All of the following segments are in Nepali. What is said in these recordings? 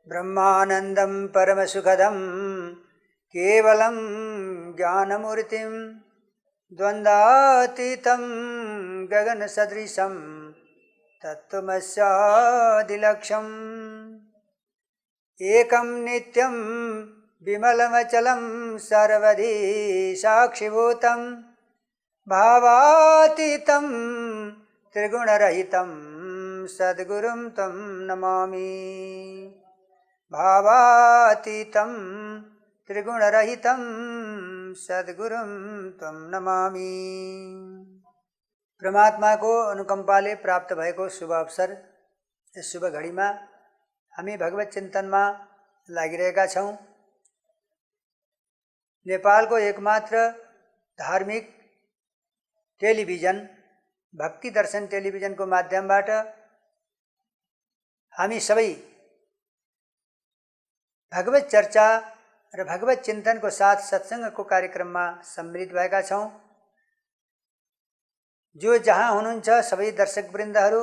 ब्रह्मानन्दं परमसुखदं केवलं ज्ञानमूर्तिं द्वन्द्वातीतं गगनसदृशं तत्त्वमस्यादिलक्ष्यम् एकं नित्यं विमलमचलं सर्वधी साक्षिभूतं भावातीतं त्रिगुणरहितं सद्गुरुं तं नमामि। भावातीतं त्रिगुणरहितं सद्गुरुं तं नमामि। परमात्माको अनुकम्पाले प्राप्त भएको शुभ अवसर, यस शुभ घडीमा हामी भगवत चिन्तनमा लागिरहेका छौँ। नेपालको एकमात्र धार्मिक टेलिभिजन भक्ति दर्शन टेलिभिजनको माध्यमबाट हामी सबै भगवत चर्चा र भगवत चिन्तनको साथ सत्सङ्गको कार्यक्रममा सम्मिलित भएका छौँ। जो जहाँ हुनुहुन्छ सबै दर्शकवृन्दहरू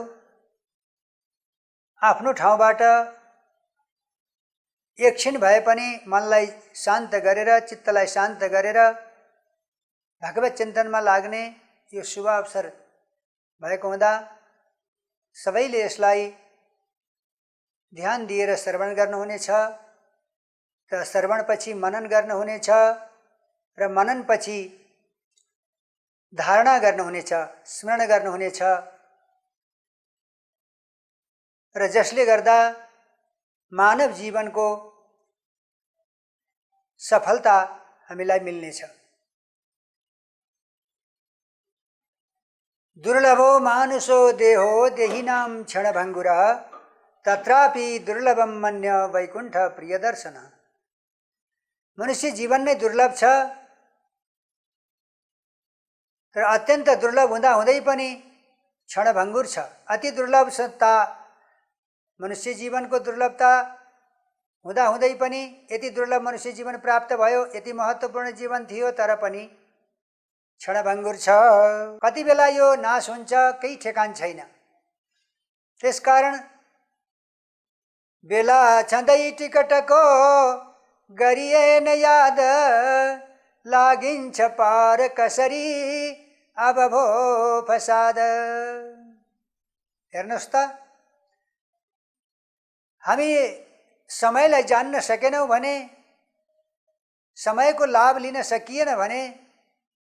आफ्नो ठाउँबाट एकछिन भए पनि मनलाई शान्त गरेर चित्तलाई शान्त गरेर भगवत चिन्तनमा लाग्ने यो शुभ अवसर भएको हुँदा सबैले यसलाई ध्यान दिएर श्रवण गर्नुहुनेछ र श्रवणपछि मनन गर्नुहुनेछ र मननपछि धारणा गर्नुहुनेछ, स्मरण गर्नुहुनेछ र जसले गर्दा मानव जीवनको सफलता हामीलाई मिल्नेछ। दुर्लभो मानुषो देहो देहिनां क्षणभङ्गुरः तत्रापि दुर्लभम मन्य वैकुण्ठ प्रियदर्शन। मनुष्य जीवन नै दुर्लभ छ, तर अत्यन्त दुर्लभ हुँदा हुँदै पनि क्षणभङ्गुर छ। अति दुर्लभ सत्ता मनुष्य जीवनको दुर्लभता हुँदा हुँदै पनि यति दुर्लभ मनुष्य जीवन प्राप्त भयो, यति महत्त्वपूर्ण जीवन थियो, तर पनि क्षणभङ्गुर छ। कति बेला यो नाश हुन्छ केही ठेगान छैन। त्यसकारण बेला छँदै टिकटको गरिएन याद लागिन्छ पार कसरी अब भो फसाद। हेर्नुहोस् त, हामी समयलाई जान्न सकेनौँ भने, समयको लाभ लिन सकिएन भने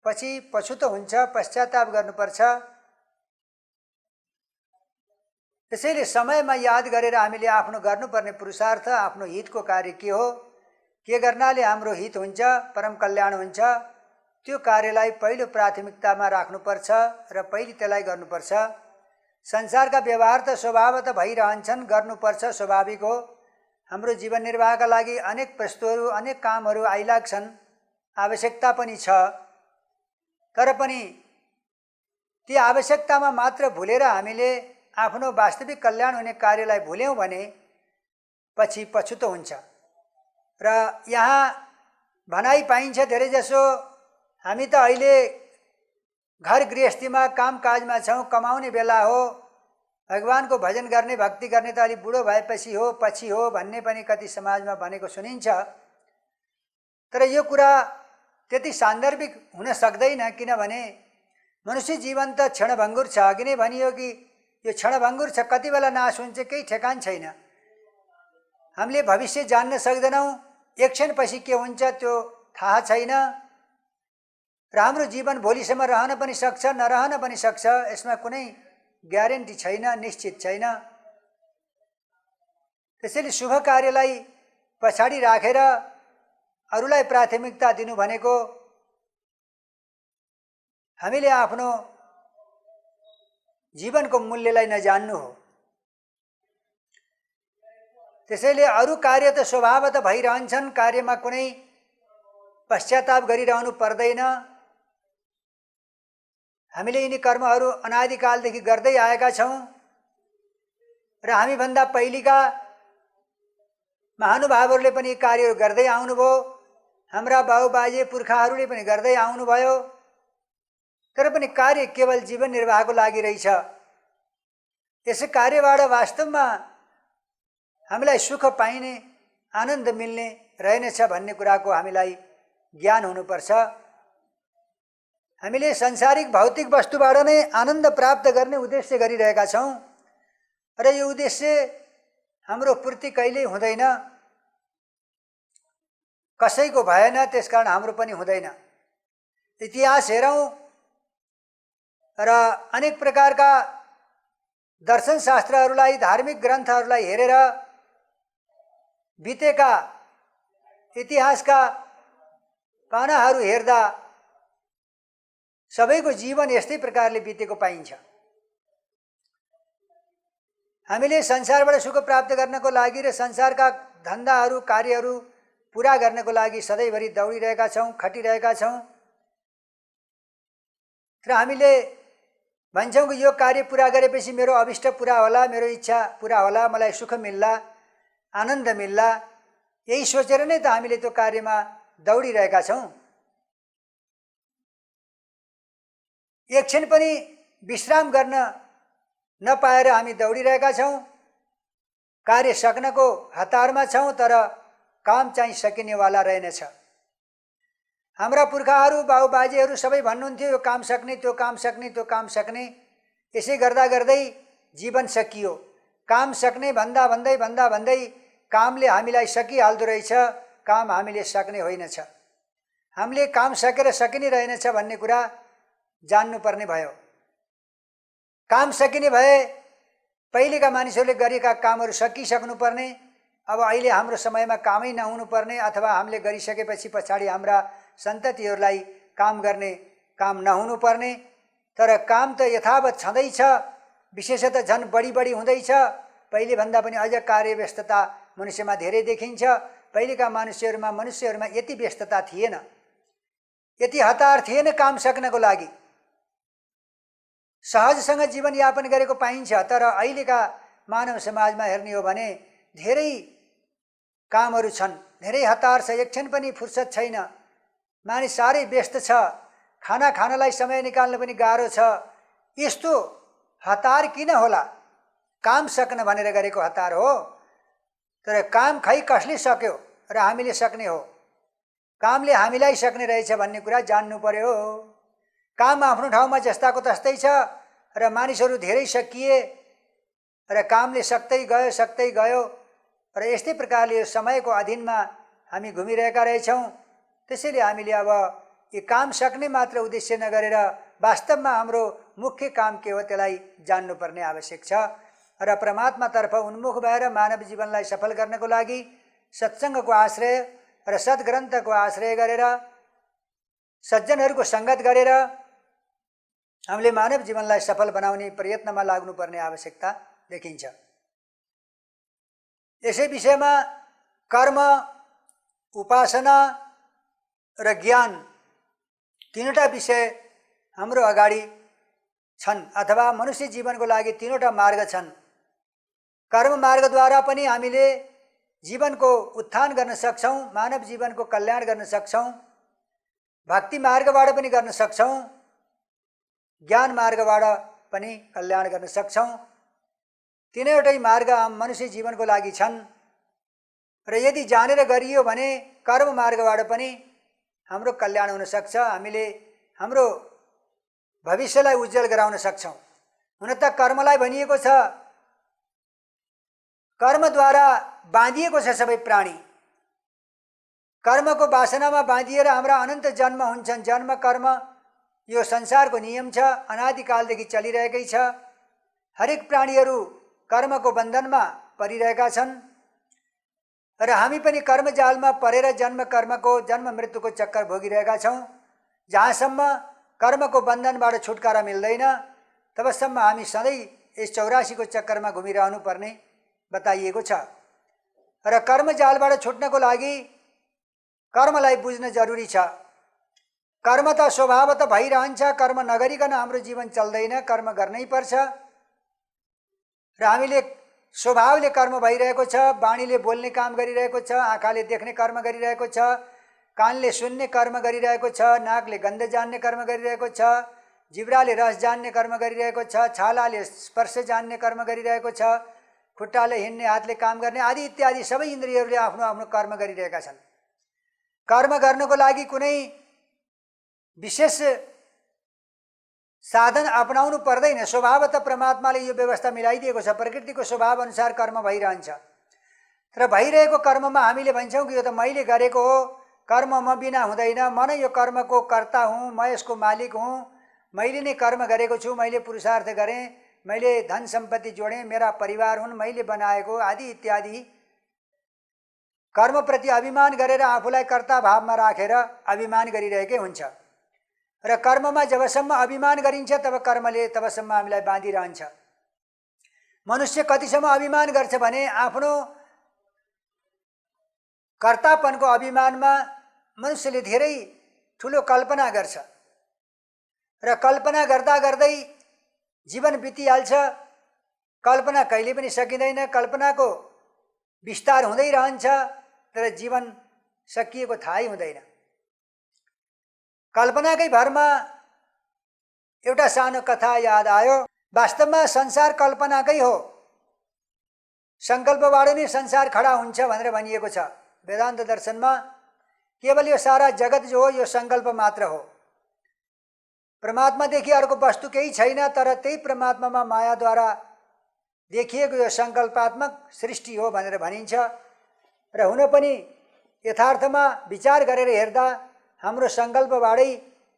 पछि पछुतो हुन्छ, पश्चाताप गर्नुपर्छ। त्यसैले समयमा याद गरेर हामीले आफ्नो गर्नुपर्ने पुरुषार्थ, आफ्नो हितको कार्य के हो, के गर्नाले हाम्रो हित हुन्छ, परम कल्याण हुन्छ, त्यो कार्यलाई पहिलो प्राथमिकतामा राख्नुपर्छ र पहिले त्यसलाई गर्नुपर्छ। संसारका व्यवहार त स्वभावतः भइरहन्छन्, गर्नुपर्छ, स्वाभाविक हो। हाम्रो जीवन निर्वाहका लागि अनेक वस्तुहरू, अनेक कामहरू आइलाग्छन्, आवश्यकता पनि छ। तर पनि ती आवश्यकतामा मात्र भुलेर हामीले आफ्नो वास्तविक कल्याण हुने कार्यलाई भुल्यौँ भने पछि पछुतो हुन्छ। र यहाँ भनाइ पाइन्छ धेरैजसो, हामी त अहिले घर गृहस्थीमा कामकाजमा छौँ, कमाउने बेला हो, भगवानको भजन गर्ने, भक्ति गर्ने त अलिक बुढो भएपछि हो, पछि हो भन्ने पनि कति समाजमा भनेको सुनिन्छ। तर यो कुरा त्यति सान्दर्भिक हुन सक्दैन, किनभने मनुष्य जीवन त क्षणभङ्गुर छ। अघि नै भनियो कि यो क्षणभङ्गुर छ, कति बेला नाश हुन्छ केही ठेगान छैन। हामीले भविष्य जान्न सक्दैनौँ, एकछिनपछि के हुन्छ त्यो थाहा छैन र हाम्रो जीवन भोलिसम्म रहन पनि सक्छ, नरहन पनि सक्छ, यसमा कुनै ग्यारेन्टी छैन, निश्चित छैन। त्यसैले शुभ कार्यलाई पछाडि राखेर अरूलाई प्राथमिकता दिनु भनेको हामीले आफ्नो जीवनको मूल्यलाई नजान्नु हो। त्यसैले अरू कार्य त स्वभावतः भइरहन्छन्, कार्यमा कुनै पश्चाताप गरिरहनु पर्दैन। हामीले यिनी कर्महरू अनादिकालदेखि गर्दै आएका छौँ र हामीभन्दा पहिलेका महानुभावहरूले पनि कार्यहरू गर्दै आउनुभयो, हाम्रा बाबुबाजे पुर्खाहरूले पनि गर्दै आउनुभयो। तर पनि कार्य केवल जीवन निर्वाहको लागि रहेछ। यस कार्यबाट वास्तवमा हामीलाई सुख पाइने आनन्द मिल्ने रहेनछ भन्ने कुराको हामीलाई ज्ञान हुनुपर्छ। हामीले सांसारिक भौतिक वस्तुबाट नै आनन्द प्राप्त गर्ने उद्देश्य गरिरहेका छौँ र यो उद्देश्य हाम्रो पूर्ति कहिल्यै हुँदैन, कसैको भएन, त्यसकारण हाम्रो पनि हुँदैन। इतिहास हेरौँ र अनेक प्रकारका दर्शन शास्त्रहरूलाई, धार्मिक ग्रन्थहरूलाई हेरेर बितेका इतिहासका पानाहरू हेर्दा सबैको जीवन यस्तै प्रकारले बितेको पाइन्छ। हामीले संसारबाट सुख प्राप्त गर्नको लागि र संसारका धन्दाहरू कार्यहरू पुरा गर्नको लागि सधैँभरि दौडिरहेका छौँ, खटिरहेका छौँ र हामीले भन्छौँ कि यो कार्य पुरा गरेपछि मेरो अभिष्ट पुरा होला, मेरो इच्छा पुरा होला, मलाई सुख मिल्ला, आनन्द मिल्ला, यही सोचेर नै त हामीले त्यो कार्यमा दौडिरहेका छौँ। एकछिन पनि विश्राम गर्न नपाएर हामी दौडिरहेका छौँ, कार्य सक्नको हतारमा छौँ, तर काम चाहिँ सकिनेवाला रहेनछ। हाम्रा पुर्खाहरू, बाबुबाजेहरू सबै भन्नुहुन्थ्यो यो काम सक्ने, त्यो काम सक्ने, त्यो काम सक्ने, यसै गर्दा गर्दै जीवन सकियो। काम सक्ने भन्दा भन्दै कामले हामीलाई सकिहाल्दो रहेछ, काम हामीले सक्ने होइनछ। हामीले काम सकेर सकिने रहेनछ भन्ने कुरा जान्नुपर्ने भयो। काम सकिने भए पहिलेका मानिसहरूले गरेका कामहरू सकिसक्नुपर्ने, अब अहिले हाम्रो समयमा कामै नहुनुपर्ने, अथवा हामीले गरिसकेपछि पछाडि हाम्रा सन्ततिहरूलाई काम गर्ने काम नहुनुपर्ने। तर काम त यथावत छँदैछ, विशेषतः झन् बढी हुँदैछ। पहिलेभन्दा पनि अझ कार्यव्यस्तता मनुष्यमा धेरै देखिन्छ। पहिलेका मनुष्यहरूमा यति व्यस्तता थिएन, यति हतार थिएन काम सक्नको लागि, सहजसँग जीवनयापन गरेको पाइन्छ। तर अहिलेका मानव समाजमा हेर्ने हो भने धेरै कामहरू छन्, धेरै हतार छ, एकछिन पनि फुर्सद छैन, मानिस साह्रै व्यस्त छ, खाना खानलाई समय निकाल्न पनि गाह्रो छ। यस्तो हतार किन होला? काम सक्न भनेर गरेको हतार हो, तर काम खै कसले सक्यो र हामीले सक्ने हो? कामले हामीलाई सक्ने रहेछ भन्ने कुरा जान्नु पर्यो। काम आफ्नो ठाउँमा जस्ताको तस्तै छ र मानिसहरू धेरै सकिए र कामले सक्दै गयो र यस्तै प्रकारले समयको अधीनमा हामी घुमिरहेका रहेछौँ। त्यसैले हामीले अब यो काम सक्ने मात्र उद्देश्य नगरेर वास्तवमा हाम्रो मुख्य काम के हो त्यसलाई जान्नुपर्ने आवश्यक छ र परमात्मातर्फ उन्मुख भएर मानव जीवनलाई सफल गर्नको लागि सत्सङ्गको आश्रय र सद्ग्रन्थको आश्रय गरेर, सज्जनहरूको सङ्गत गरेर हामीले मानव जीवनलाई सफल बनाउने प्रयत्नमा लाग्नुपर्ने आवश्यकता देखिन्छ। यसै विषयमा कर्म, उपासना र ज्ञान तीनवटा विषय हाम्रो अगाडि छन्, अथवा मनुष्य जीवनको लागि तीनवटा मार्ग छन्। कर्म मार्गद्वारा पनि हामीले जीवनको उत्थान गर्न सक्छौँ, मानव जीवनको कल्याण गर्न सक्छौँ। भक्ति मार्गबाट पनि गर्न सक्छौँ, ज्ञान मार्गबाट पनि कल्याण गर्न सक्छौँ। तीनैवटै मार्ग मनुष्य जीवनको लागि छन् र यदि जानेर गरियो भने कर्म मार्गबाट पनि हाम्रो कल्याण हुन सक्छ, हामीले हाम्रो भविष्यलाई उज्जवल गराउन सक्छौँ। हुन त कर्मलाई भनिएको छ, कर्मद्वारा बाँधिएको छ सबै प्राणी। कर्मको वासनामा बाँधिएर हाम्रा अनन्त जन्म हुन्छन्। जन्म कर्म यो संसारको नियम छ, अनादिकालदेखि चलिरहेकै छ। हरेक प्राणीहरू कर्मको बन्धनमा परिरहेका छन् र हामी पनि कर्मजालमा परेर जन्म मृत्युको चक्कर भोगिरहेका छौँ। जहाँसम्म कर्मको बन्धनबाट छुटकारा मिल्दैन तबसम्म हामी सधैँ यस 84 को चक्करमा घुमिरहनु पर्ने बताइएको छ। र कर्मजालबाट छुट्नको लागि कर्मलाई बुझ्न जरुरी छ। कर्म त स्वभावत भइरहन्छ, कर्म नगरिकन हाम्रो जीवन चल्दैन, कर्म गर्नै पर्छ। र हामीले स्वभावले कर्म भइरहेको छ, वाणीले बोल्ने काम गरिरहेको छ, आँखाले देख्ने कर्म गरिरहेको छ, कानले सुन्ने कर्म गरिरहेको छ, नाकले गन्ध जान्ने कर्म गरिरहेको छ, जिब्राले रस जान्ने कर्म गरिरहेको छ, छालाले स्पर्श जान्ने कर्म गरिरहेको छ, खुट्टाले हिँड्ने, हातले काम गर्ने आदि इत्यादि सबै इन्द्रियहरूले आफ्नो आफ्नो कर्म गरिरहेका छन्। कर्म गर्नको लागि कुनै विशेष साधन अपनाउनु पर्दैन। स्वभावतः परमात्माले यो व्यवस्था मिलाइदिएको छ। प्रकृतिको स्वभाव अनुसार कर्म भइरहन्छ। तर भइरहेको कर्ममा हामीले भन्छौँ कि यो त मैले गरेको हो, कर्म म बिना हुँदैन, म नै यो कर्मको कर्ता हुँ, म यसको मालिक हुँ, मैले नै कर्म गरेको छु, मैले पुरुषार्थ गरेँ, मैले धन सम्पत्ति जोडेँ, मेरा परिवार हुन्, मैले बनाएको आदि इत्यादि कर्मप्रति अभिमान गरेर आफूलाई कर्ता भावमा राखेर अभिमान गरिरहेकै हुन्छ। र कर्ममा जबसम्म अभिमान गरिन्छ तब कर्मले तबसम्म हामीलाई बाँधिरहन्छ। मनुष्य कतिसम्म अभिमान गर्छ भने आफ्नो कर्तापनको अभिमानमा मनुष्यले धेरै ठुलो कल्पना गर्छ र कल्पना गर्दा गर्दै जीवन बितिहाल्छ। कल्पना कहिले पनि सकिँदैन, कल्पनाको विस्तार हुँदै रहन्छ तर जीवन सकिएको थाहै हुँदैन। कल्पनाकै भरमा एउटा सानो कथा याद आयो। वास्तवमा संसार कल्पनाकै हो, सङ्कल्पबाट नै संसार खडा हुन्छ भनेर भनिएको छ वेदान्त दर्शनमा। केवल यो सारा जगत जो हो यो सङ्कल्प मात्र हो। परमात्मादेखि अर्को वस्तु केही छैन, तर त्यही परमात्मामा मायाद्वारा देखिएको यो सङ्कल्पात्मक सृष्टि हो भनेर भनिन्छ। र हुन पनि यथार्थमा विचार गरेर हेर्दा हाम्रो सङ्कल्पबाटै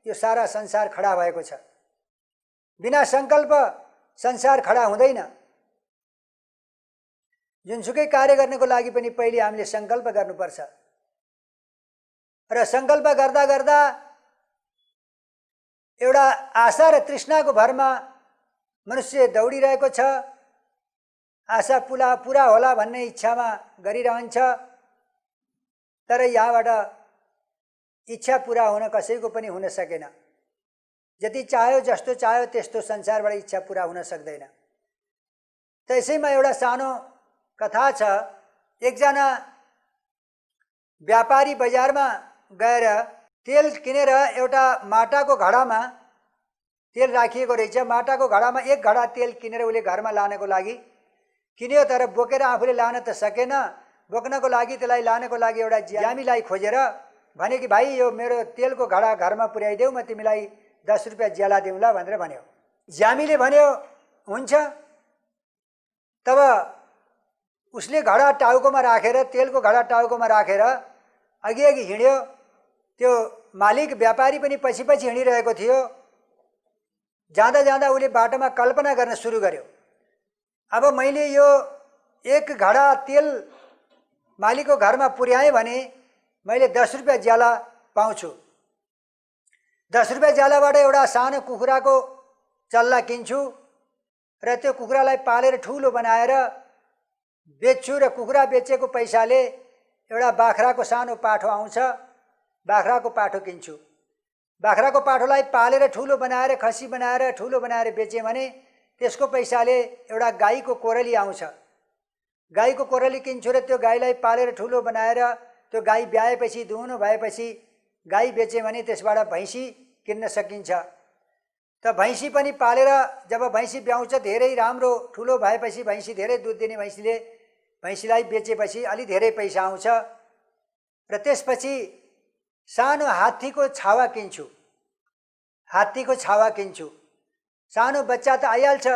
यो सारा संसार खडा भएको छ। बिना सङ्कल्प संसार खडा हुँदैन। जुनसुकै कार्य गर्नको लागि पनि पहिले हामीले सङ्कल्प गर्नुपर्छ र सङ्कल्प गर्दा गर्दा एउटा आशा र तृष्णाको भरमा मनुष्य दौडिरहेको छ। आशा पुरा होला भन्ने इच्छामा गरिरहन्छ, तर यहाँबाट इच्छा पुरा हुन कसैको पनि हुन सकेन। जति चाह्यो, जस्तो चाह्यो त्यस्तो संसारबाट इच्छा पुरा हुन सक्दैन। त्यसैमा एउटा सानो कथा छ। एकजना व्यापारी बजारमा गएर तेल किनेर एउटा माटाको घडामा तेल राखिएको रहेछ। माटाको घडामा एक घडा तेल किनेर उसले घरमा लानको लागि किन्यो, तर बोकेर आफूले लान त सकेन। बोक्नको लागि त्यसलाई लानको लागि एउटा ज्यामीलाई खोजेर भने कि भाइ यो मेरो तेलको घडा घरमा पुर्याइदेऊ, म तिमीलाई 10 रुपियाँ ज्याला दिउँला भनेर भन्यो। ज्यामीले भन्यो हुन्छ। तब उसले घडा टाउकोमा राखेर, तेलको घडा टाउकोमा राखेर अघि अघि हिँड्यो। त्यो मालिक व्यापारी पनि पछि पछि हिँडिरहेको थियो। जाँदा जाँदा उसले बाटोमा कल्पना गर्न सुरु गर्यो, अब मैले यो एक घडा तेल मालिकको घरमा पुर्याएँ भने मैले 10 रुपियाँ ज्याला पाउँछु। 10 रुपियाँ ज्यालाबाट एउटा सानो कुखुराको चल्ला किन्छु र त्यो कुखुरालाई पालेर ठुलो बनाएर बेच्छु र कुखुरा बेचेको पैसाले एउटा बाख्राको सानो पाठो आउँछ, बाख्राको पाठो किन्छु। बाख्राको पाठोलाई पालेर ठुलो बनाएर, खसी बनाएर ठुलो बनाएर बेचेँ भने त्यसको पैसाले एउटा गाईको कोरली आउँछ, गाईको कोरली किन्छु र त्यो गाईलाई पालेर ठुलो बनाएर त्यो गाई ब्याएपछि, दुहुनो भएपछि गाई बेचेँ भने त्यसबाट भैँसी किन्न सकिन्छ। त भैँसी पनि पालेर जब भैँसी ब्याउँछ, धेरै राम्रो ठुलो भएपछि भैँसी धेरै दुध दिने भैँसीले भैँसीलाई बेचेपछि अलि धेरै पैसा आउँछ। र त्यसपछि सानो हात्तीको छावा किन्छु, हात्तीको छावा किन्छु। सानो बच्चा त आइहाल्छ,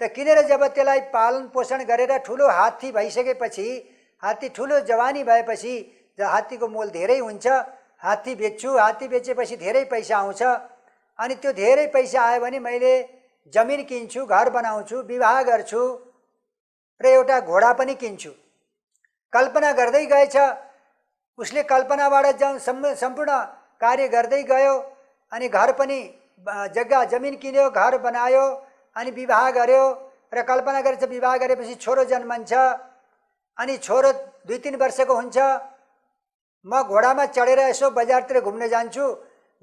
त किनेर जब त्यसलाई पालन पोषण गरेर ठुलो हात्ती भइसकेपछि, हात्ती ठुलो जवानी भएपछि हात्तीको मोल धेरै हुन्छ। हात्ती बेच्छु, हात्ती बेचेपछि धेरै पैसा आउँछ। अनि त्यो धेरै पैसा आयो भने मैले जमिन किन्छु, घर बनाउँछु, विवाह गर्छु र एउटा घोडा पनि किन्छु। कल्पना गर्दै गएछ उसले। कल्पनाबाट सम्पूर्ण कार्य गर्दै गयो अनि घर पनि जग्गा जमिन किन्यो, घर बनायो अनि विवाह गर्यो र कल्पना गरेछ विवाह गरेपछि छोरो जन्मन्छ अनि छोरो 2-3 वर्षको हुन्छ। म घोडामा चढेर यसो बजारतिर घुम्न जान्छु।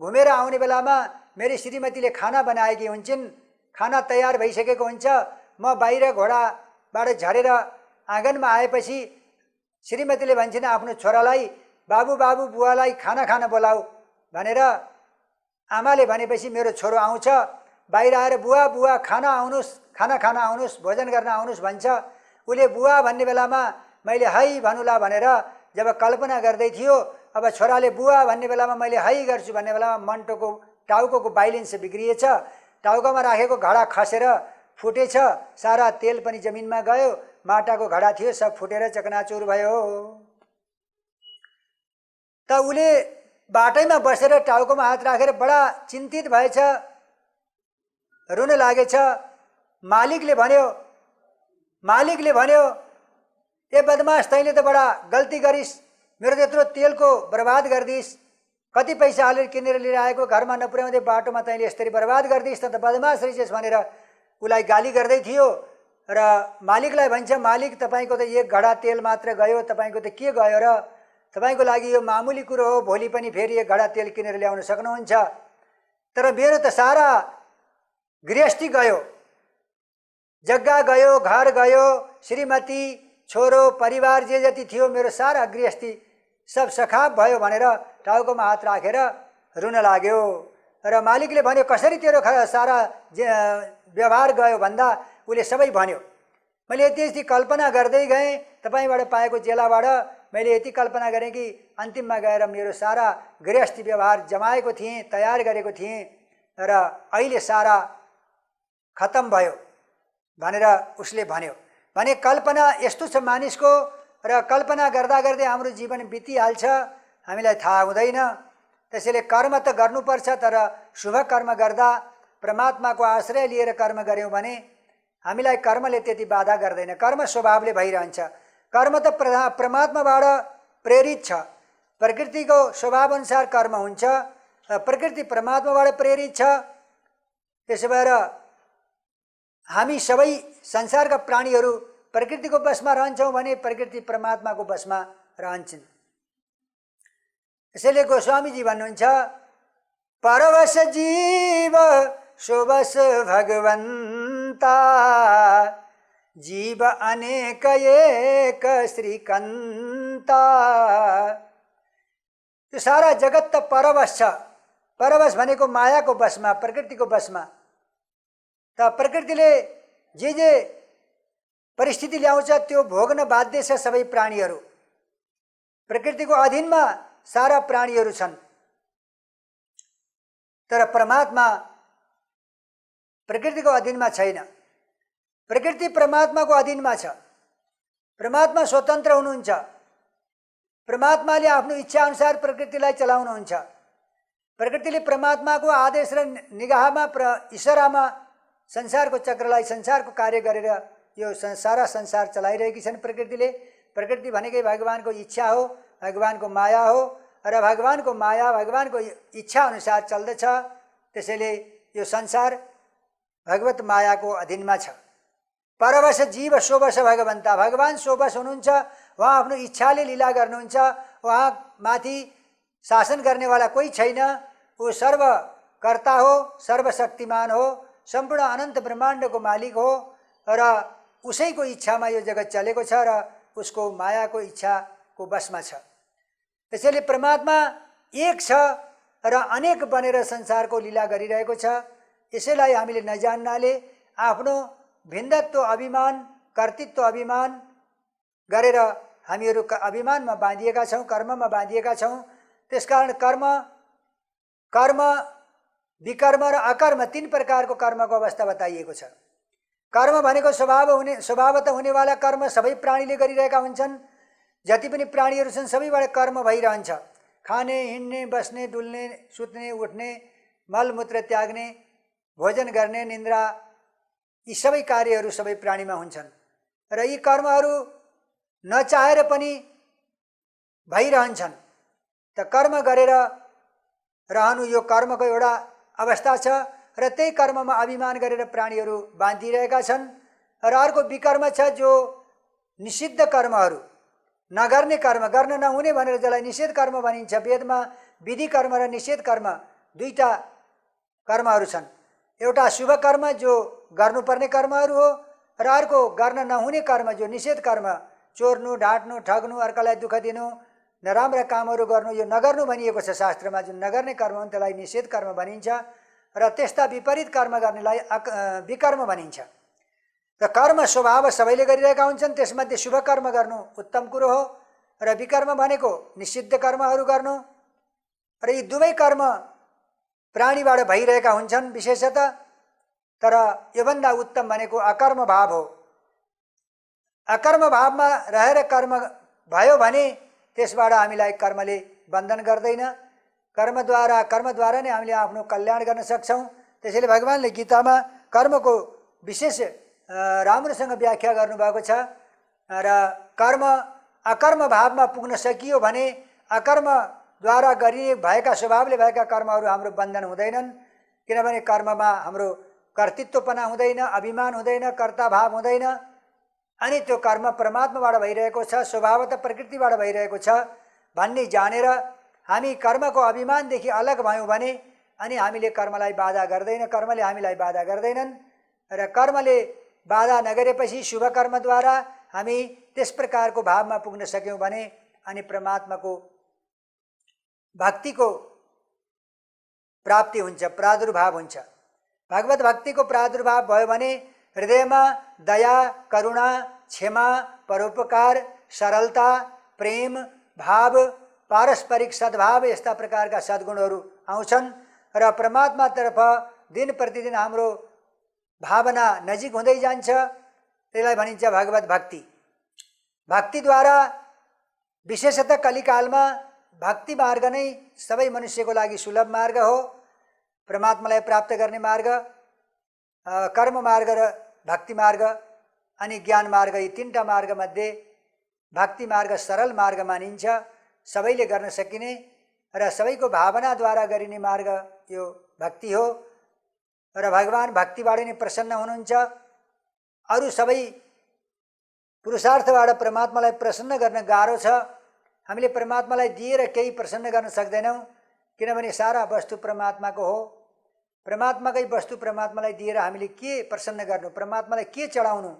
घुमेर आउने बेलामा मेरी श्रीमतीले खाना बनाएकी हुन्छन्, खाना तयार भइसकेको हुन्छ। म बाहिर घोडाबाट झरेर आँगनमा आएपछि श्रीमतीले भन्छन् आफ्नो छोरालाई, बाबु बाबु बुवालाई खाना खान बोलाऊ भनेर। आमाले भनेपछि मेरो छोरो आउँछ, बाहिर आएर बुवा बुवा खाना आउनुहोस्, खाना खान आउनुहोस्, भोजन गर्न आउनुहोस् भन्छ। उसले बुवा भन्ने बेलामा मैले है भनुला भनेर जब कल्पना गर्दै थियो, अब छोराले बुवा भन्ने बेलामा मैले है गर्छु भन्ने बेलामा मन्टोको टाउको बाइलेन्स बिग्रिएछ। टाउकोमा राखेको घडा खसेर फुटेछ, सारा तेल पनि जमिनमा गयो, माटाको घडा थियो सब फुटेर चकनाचुर भयो। त उसले बाटैमा बसेर टाउकोमा हात राखेर बडा चिन्तित भएछ, रुन लागेछ। मालिकले भन्यो ए बदमास, तैँले त बडा गल्ती गरिस्, मेरो त्यत्रो तेलको बर्बाद गरिदिस्, कति पैसा हालेर किनेर लिएर आएको, घरमा नपुर्याउँदै बाटोमा तैँले यसरी बर्बाद गरिदिस्, त बदमास रहेछस् भनेर उसलाई गाली गर्दै थियो। र मालिकलाई भन्छ, मालिक तपाईँको त एक घडा तेल मात्र गयो, तपाईँको त के गयो र? तपाईँको लागि यो मामुली कुरो हो, भोलि पनि फेरि एक घडा तेल किनेर ल्याउन सक्नुहुन्छ। तर मेरो त सारा गृहस्थी गयो, जग्गा गयो, घर गयो, श्रीमती, छोरो, परिवार जे जति थियो मेरो सारा गृहस्थी सब सखाप भयो भनेर टाउकोमा हात राखेर रुन लाग्यो। र मालिकले भन्यो, कसरी तेरो सारा व्यवहार गयो भन्दा उसले सबै भन्यो। मैले यति कल्पना गर्दै गएँ, तपाईँबाट पाएको जेलाबाट मैले यति कल्पना गरेँ कि अन्तिममा गएर मेरो सारा गृहस्थी व्यवहार जमाएको थिएँ, तयार गरेको थिएँ र अहिले सारा खत्तम भयो भनेर उसले भन्यो। भने कल्पना यस्तो छ मानिसको, र कल्पना गर्दा गर्दै हाम्रो जीवन बितिहाल्छ, हामीलाई थाहा हुँदैन। त्यसैले कर्म त गर्नुपर्छ, तर शुभ कर्म गर्दा परमात्माको आश्रय लिएर कर्म गऱ्यौँ भने हामीलाई कर्मले त्यति बाधा गर्दैन, कर्म स्वभावले भइरहन्छ। कर्म त परमात्माबाट प्रेरित छ, प्रकृतिको स्वभावअनुसार कर्म हुन्छ, प्रकृति परमात्माबाट प्रेरित छ। त्यसो भएर हामी सबै संसारका प्राणीहरू प्रकृतिको बसमा रहन्छौँ भने प्रकृति परमात्माको बसमा रहन्छन्। यसैले गोस्वामीजी भन्नुहुन्छ, परवश जीव सोबस भगवन्ता, जीव अनेक एक श्रीकन्ता। यो सारा जगत त परवश छ। परवश भनेको मायाको बसमा, प्रकृतिको बसमा। त प्रकृतिले जे परिस्थिति ल्याउँछ त्यो भोग्न बाध्य छ सबै प्राणीहरू। प्रकृतिको अधीनमा सारा प्राणीहरू छन्, तर परमात्मा प्रकृतिको अधीनमा छैन। प्रकृति परमात्माको अधीनमा छ। परमात्मा स्वतन्त्र हुनुहुन्छ। परमात्माले आफ्नो इच्छा अनुसार प्रकृतिलाई चलाउनुहुन्छ। प्रकृतिले परमात्माको आदेश र निगाहमा इशारामा संसारको चक्रलाई, संसारको कार्य गरेर यो सारा संसार चलाइरहेकी छन्। प्रकृति भनेकै भगवानको इच्छा हो, भगवानको माया हो, र भगवानको माया भगवानको इच्छा अनुसार चल्दछ। त्यसैले यो संसार भगवत मायाको अधीनमा छ। परवश जीव सोबस भगवन्ता, भगवान सोबस हुनुहुन्छ। उहाँ आफ्नो इच्छाले लीला गर्नुहुन्छ। उहाँ माथि शासन गर्नेवाला कोही छैन। ऊ सर्वकर्ता हो, सर्वशक्तिमान हो, सम्पूर्ण अनन्त ब्रह्माण्डको मालिक हो, र उसैको इच्छामा यो जगत चलेको छ र उसको मायाको इच्छाको बसमा छ। त्यसैले परमात्मा एक छ र अनेक बनेर संसारको लीला गरिरहेको छ। यसैलाई हामीले नजान्नाले आफ्नो भिन्नत्व अभिमान, कर्तृत्व अभिमान गरेर हामीहरू अभिमानमा बाँधिएका छौँ, कर्ममा बाँधिएका छौँ। त्यसकारण कर्म, विकर्म र अकर्म तीन प्रकारको कर्मको अवस्था बताइएको छ। कर्म भनेको स्वभावतः हुनेवाला कर्म सबै प्राणीले गरिरहेका हुन्छन्। जति पनि प्राणीहरू छन् सबैबाट कर्म भइरहन्छ। खाने, हिँड्ने, बस्ने, डुल्ने, सुत्ने, उठ्ने, मलमूत्र त्याग्ने, भोजन गर्ने, निन्द्रा, यी सबै कार्यहरू सबै प्राणीमा हुन्छन्। र यी कर्महरू नचाहेर पनि भइरहन्छन्। त कर्म गरेर रहनु यो कर्मको एउटा अवस्था छ, र त्यही कर्ममा अभिमान गरेर प्राणीहरू बाँधिरहेका छन्। र अर्को विकर्म छ, जो निषिद्ध कर्महरू, नगर्ने कर्म, गर्न नहुने भनेर जसलाई निषेध कर्म भनिन्छ। वेदमा विधि कर्म र निषेध कर्म दुईटा कर्महरू छन्। एउटा शुभ कर्म जो गर्नुपर्ने कर्महरू हो, र अर्को गर्न नहुने कर्म जो निषेध कर्म, चोर्नु, ढाँट्नु, ठग्नु, अर्कालाई दुःख दिनु, नराम्रा कामहरू गर्नु, यो नगर्नु भनिएको छ शास्त्रमा। जुन नगर्ने कर्म हुन् त्यसलाई निषेध कर्म भनिन्छ, र त्यस्ता विपरीत कर्म गर्नेलाई विकर्म भनिन्छ। र कर्म स्वभाव सबैले गरिरहेका हुन्छन्, त्यसमध्ये शुभ कर्म गर्नु उत्तम कुरो हो र विकर्म भनेको निषिद्ध कर्महरू गर्नु। र यी दुवै कर्म प्राणीबाट भइरहेका हुन्छन् विशेषतः, तर योभन्दा उत्तम भनेको अकर्म भाव हो। अकर्म भावमा रहेर कर्म भयो भने त्यसबाट हामीलाई कर्मले बन्धन गर्दैन। कर्मद्वारा नै हामीले आफ्नो कल्याण गर्न सक्छौँ। त्यसैले भगवानले गीतामा कर्मको विशेष राम्रोसँग व्याख्या गर्नुभएको छ। र कर्म अकर्म भावमा पुग्न सकियो भने अकर्मद्वारा गरिने भएका स्वभावले भएका कर्महरू हाम्रो बन्धन हुँदैनन्, किनभने कर्ममा हाम्रो कर्तृत्वपना हुँदैन, अभिमान हुँदैन, कर्ताभाव हुँदैन। अनि त्यो कर्म परमात्माबाट भइरहेको छ, स्वभावतः प्रकृतिबाट भइरहेको छ भन्ने जानेर हामी कर्मको अभिमानदेखि अलग भयौँ भने अनि हामीले कर्मलाई बाधा गर्दैन, कर्मले हामीलाई बाधा गर्दैनन्। र कर्मले बाधा नगरेपछि शुभ कर्मद्वारा हामी त्यस प्रकारको भावमा पुग्न सक्यौँ भने अनि परमात्माको भक्तिको प्राप्ति हुन्छ, प्रादुर्भाव हुन्छ। भगवत भक्तिको प्रादुर्भाव भयो भने हृदयमा दया, करुणा, क्षमा, परोपकार, सरलता, प्रेम भाव, पारस्परिक सद्भाव यस्ता प्रकारका सद्गुणहरू आउँछन् र परमात्मातर्फ दिन प्रतिदिन हाम्रो भावना नजिक हुँदै जान्छ। त्यसलाई भनिन्छ भगवत भक्ति। भक्तिद्वारा विशेषतः कलिकालमा भक्ति मार्ग नै सबै मनुष्यको लागि सुलभ मार्ग हो। परमात्मालाई प्राप्त गर्ने मार्ग कर्म मार्ग र भक्ति मार्ग अनि ज्ञान मार्ग, यी तीनटा मार्गमध्ये भक्ति मार्ग सरल मार्ग मानिन्छ, सबैले गर्न सकिने र सबैको भावनाद्वारा गरिने मार्ग यो भक्ति हो। र भगवान भक्तिबाट नै प्रसन्न हुनुहुन्छ। अरू सबै पुरुषार्थबाट परमात्मालाई प्रसन्न गर्न गाह्रो छ। हामीले परमात्मालाई दिएर केही प्रसन्न गर्न सक्दैनौँ, किनभने सारा वस्तु परमात्माको हो। परमात्माकै वस्तु परमात्मालाई दिएर हामीले के प्रसन्न गर्नु, परमात्मालाई के चढाउनु?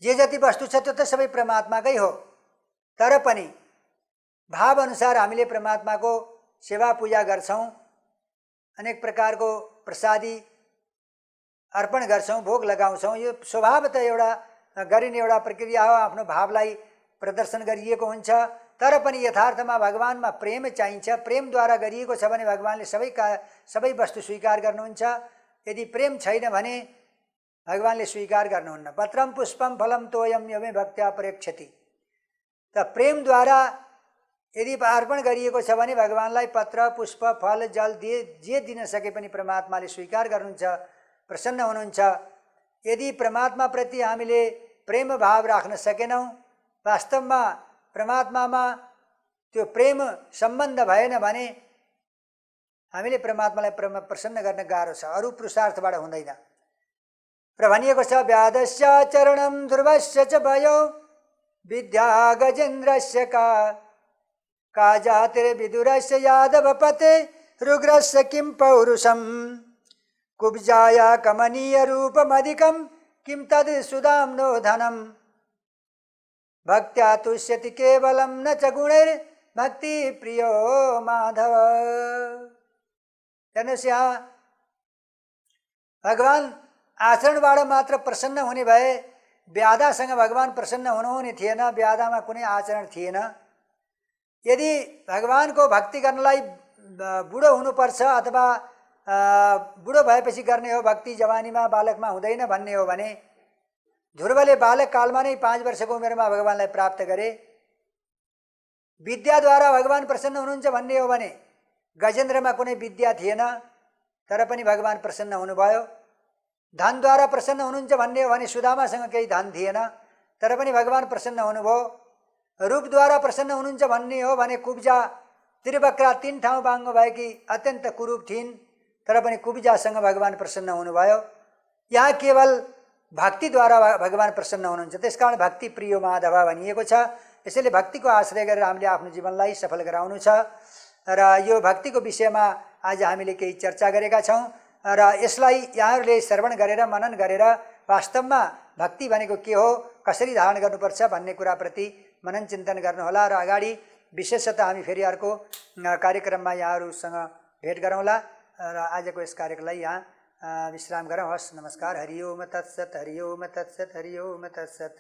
जे जति वस्तु छ त्यो त सबै परमात्माकै हो। तर पनि भावअनुसार हामीले परमात्माको सेवा पूजा गर्छौँ, अनेक प्रकारको प्रसादी अर्पण गर्छौँ, भोग लगाउँछौँ। यो स्वभावतः एउटा गरिने एउटा प्रक्रिया हो, आफ्नो भावलाई प्रदर्शन गरिएको हुन्छ। तर पनि यथार्थमा भगवानमा प्रेम चाहिन्छ। प्रेमद्वारा गरिएको छ भने भगवानले सबै वस्तु स्वीकार गर्नुहुन्छ। यदि प्रेम छैन भने भगवानले स्वीकार गर्नुहुन्न। पत्रम पुष्पम फलम तोयम यमे भक्त्या परेक्षति। त प्रेमद्वारा यदि अर्पण गरिएको छ भने भगवानलाई पत्र, पुष्प, फल, जल जे दिन सके पनि परमात्माले स्वीकार गर्नुहुन्छ, प्रसन्न हुनुहुन्छ। यदि परमात्माप्रति हामीले प्रेम भाव राख्न सकेनौँ, वास्तवमा परमात्मामा त्यो प्रेम सम्बन्ध भएन भने हामीले परमात्मालाई प्रसन्न गर्न गाह्रो छ, अरू पुरुषार्थबाट हुँदैन। र भनिएको छ व्यादस्य चरणम ध्रुवस्य च भयो विद्या गजेन्द्रस्य का जातिर्विदुरस्य यादवपते रुग्रस्य किं पौरुषम कुब्जाया कमनीय रूपमधिकं किं तद् सुदाम्नो धनम भक्त्या तुष्यति केवलं न च गुणैर्भक्ति प्रियो माधव। हेर्नुहोस्, यहाँ भगवान आचरणबाट मात्र प्रसन्न हुने भए व्याधासँग भगवान प्रसन्न हुनुहुने थिएन। व्याधामा कुनै आचरण थिएन। यदि भगवानको भक्ति गर्नलाई बुढो हुनुपर्छ अथवा बुढो भएपछि गर्ने हो भक्ति, जवानीमा बालकमा हुँदैन भन्ने हो भने ध्रुवले बालक कालमा नै 5 वर्षको उमेरमा भगवानलाई प्राप्त गरे। विद्याद्वारा भगवान प्रसन्न हुनुहुन्छ भन्ने हो भने गजेन्द्रमा कुनै विद्या थिएन, तर पनि भगवान प्रसन्न हुनुभयो। धनद्वारा प्रसन्न हुनुहुन्छ भन्ने हो भने सुदामासँग केही धन थिएन, तर पनि भगवान प्रसन्न हुनुभयो। रूपद्वारा प्रसन्न हुनुहुन्छ भन्ने हो भने कुब्जा त्रिवक्रा 3 ठाउँ बाङ्गो भएकी अत्यन्त कुरूप थिइन्, तर पनि कुब्जासँग भगवान प्रसन्न हुनुभयो। यहाँ केवल भक्तिद्वारा भगवान प्रसन्न हुनुहुन्छ। त्यसकारण भक्ति प्रियो माधव भनिएको छ। यसैले भक्तिको आश्रय गरेर हामीले आफ्नो जीवनलाई सफल गराउनु छ। र यो भक्तिको विषयमा आज हामीले केही चर्चा गरेका छौँ र यसलाई यहाँहरूले श्रवण गरेर मनन गरेर वास्तवमा भक्ति भनेको के हो, कसरी धारण गर्नुपर्छ भन्ने कुराप्रति मनन चिन्तन गर्नुहोला। र अगाडि विशेषतः हामी फेरि अर्को कार्यक्रममा यहाँहरूसँग भेट गरौँला र आजको यस कार्यक्रमलाई यहाँ विश्राम गरौँ। हस्, नमस्कार। हरि ओम तत्सत, हरि ओम तत्सत, हरि ओम तत्सत।